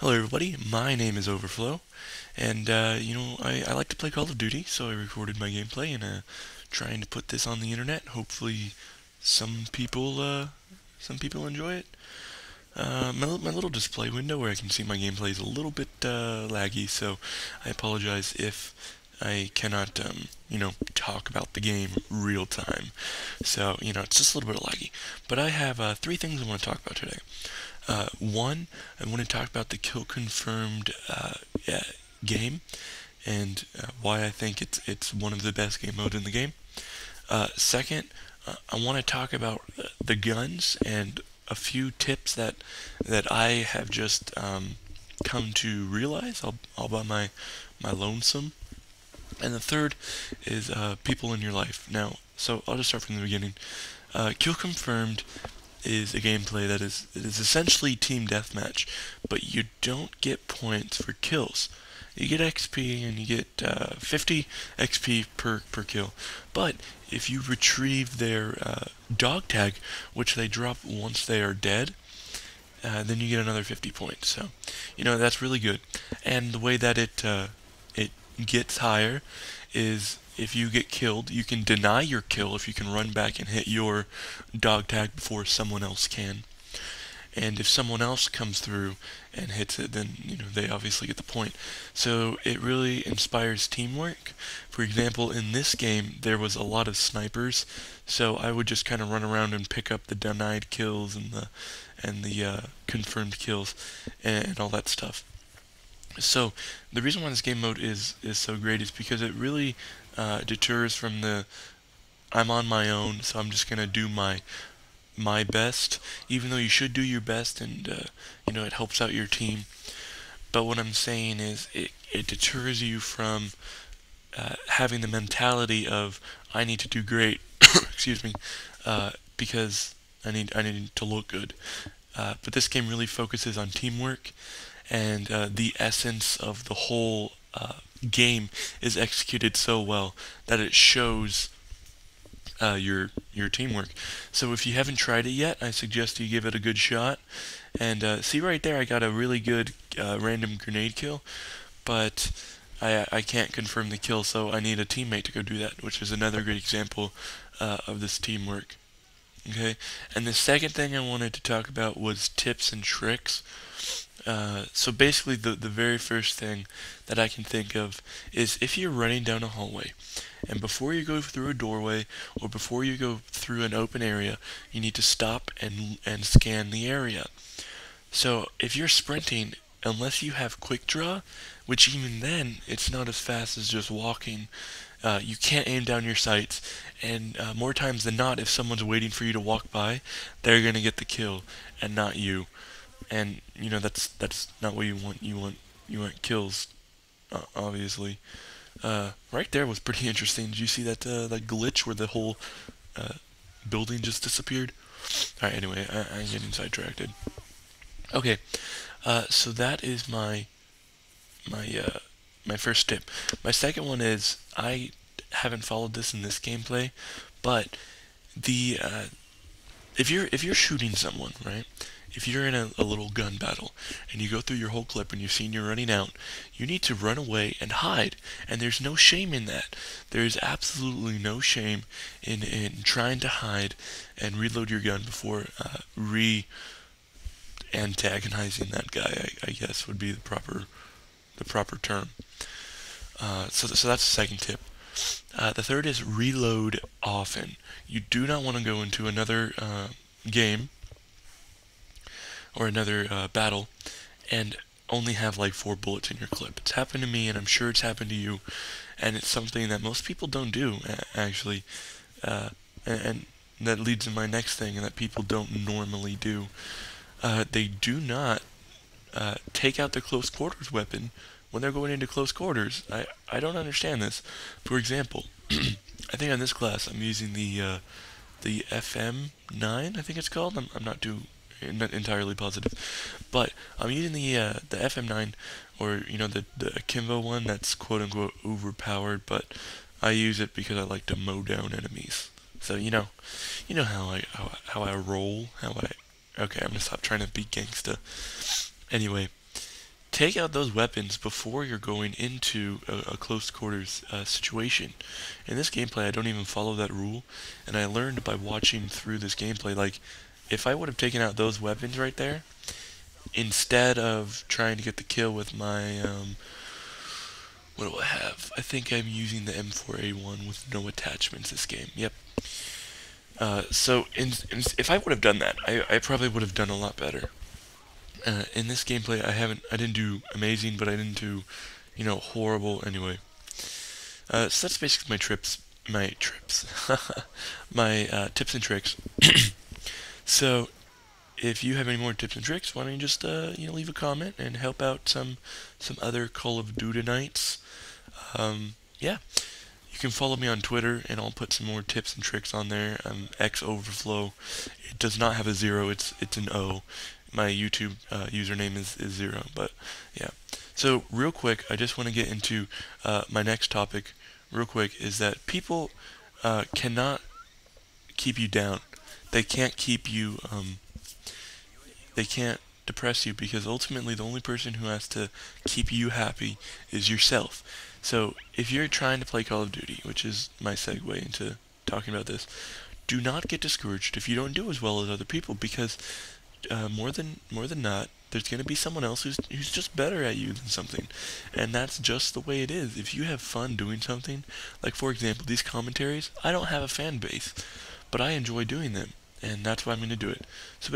Hello everybody, my name is Overflow, and I like to play Call of Duty, so I recorded my gameplay and trying to put this on the internet. Hopefully some people enjoy it. My little display window where I can see my gameplay is a little bit laggy, so I apologize if I cannot talk about the game real time. So, it's just a little bit laggy. But I have three things I want to talk about today. One, I want to talk about the kill confirmed game and why I think it's one of the best game modes in the game. Second, I want to talk about the guns and a few tips that I have just come to realize all by my lonesome. And the third is people in your life. Now, so I'll just start from the beginning. Kill confirmed is a gameplay that is essentially team deathmatch, but you don't get points for kills. You get XP and you get 50 XP per kill. But if you retrieve their dog tag, which they drop once they are dead, then you get another 50 points. So, that's really good. And the way that it gets higher is if you get killed, you can deny your kill if you can run back and hit your dog tag before someone else can. And if someone else comes through and hits it, then they obviously get the point. So it really inspires teamwork. For example, in this game there was a lot of snipers, so I would just kind of run around and pick up the denied kills and the confirmed kills and all that stuff. So the reason why this game mode is so great is because it really deters from the I'm on my own, so I'm just gonna do my best, even though you should do your best, and it helps out your team. But what I'm saying is it deters you from having the mentality of I need to do great, excuse me, because I need to look good. But this game really focuses on teamwork, and the essence of the whole game is executed so well that it shows your teamwork. So if you haven't tried it yet, I suggest you give it a good shot. And see right there, I got a really good random grenade kill, but I can't confirm the kill, so I need a teammate to go do that, which is another great example of this teamwork. Okay, and the second thing I wanted to talk about was tips and tricks. So basically, the very first thing that I can think of is if you're running down a hallway, and before you go through a doorway or before you go through an open area, you need to stop and scan the area. So if you're sprinting, unless you have quick draw, which even then it's not as fast as just walking, you can't aim down your sights, and more times than not, if someone's waiting for you to walk by, they're gonna get the kill and not you. And that's not what you want. You want kills, obviously. Right there was pretty interesting. Did you see that glitch where the whole building just disappeared? All right. Anyway, I'm getting sidetracked. Okay. So that is my first tip. My second one is I haven't followed this in this gameplay, but the if you're shooting someone, right? If you're in a little gun battle and you go through your whole clip and you've seen you're running out, you need to run away and hide. And there's no shame in that. There's absolutely no shame in trying to hide and reload your gun before antagonizing that guy, I guess would be the proper term. So that's the second tip. The third is reload often. You do not want to go into another game or another battle and only have like 4 bullets in your clip. It's happened to me, and I'm sure it's happened to you, and it's something that most people don't do, actually. And that leads to my next thing, and that people don't normally do. They do not take out their close quarters weapon when they're going into close quarters. I don't understand this. For example, I think on this class I'm using the FM9, I think it's called. I'm not entirely positive, but I'm using the FM9, or the Akimbo one that's quote unquote overpowered, but I use it because I like to mow down enemies. So how I roll, okay, I'm gonna stop trying to be gangsta. Anyway, take out those weapons before you're going into a close quarters situation. In this gameplay, I don't even follow that rule, and I learned by watching through this gameplay, like, if I would have taken out those weapons right there, instead of trying to get the kill with my, what do I have? I think I'm using the M4A1 with no attachments this game. Yep. So if I would have done that, I probably would have done a lot better. In this gameplay, I didn't do amazing, but I didn't do, horrible anyway. So that's basically my tips and tricks. So if you have any more tips and tricks, why don't you just leave a comment and help out some other Call of Duty nights. Yeah. You can follow me on Twitter, and I'll put some more tips and tricks on there. XOverflow. It does not have a 0. It's an O. My YouTube username is 0. But yeah. So real quick, I just want to get into my next topic. Real quick is that people cannot keep you down. They can't keep you. They can't depress you, because ultimately the only person who has to keep you happy is yourself. So if you're trying to play Call of Duty, which is my segue into talking about this, do not get discouraged if you don't do as well as other people, because more than not, there's going to be someone else who's just better at you than something, and that's just the way it is. If you have fun doing something, like for example these commentaries, I don't have a fan base, but I enjoy doing them, and that's why I'm going to do it. So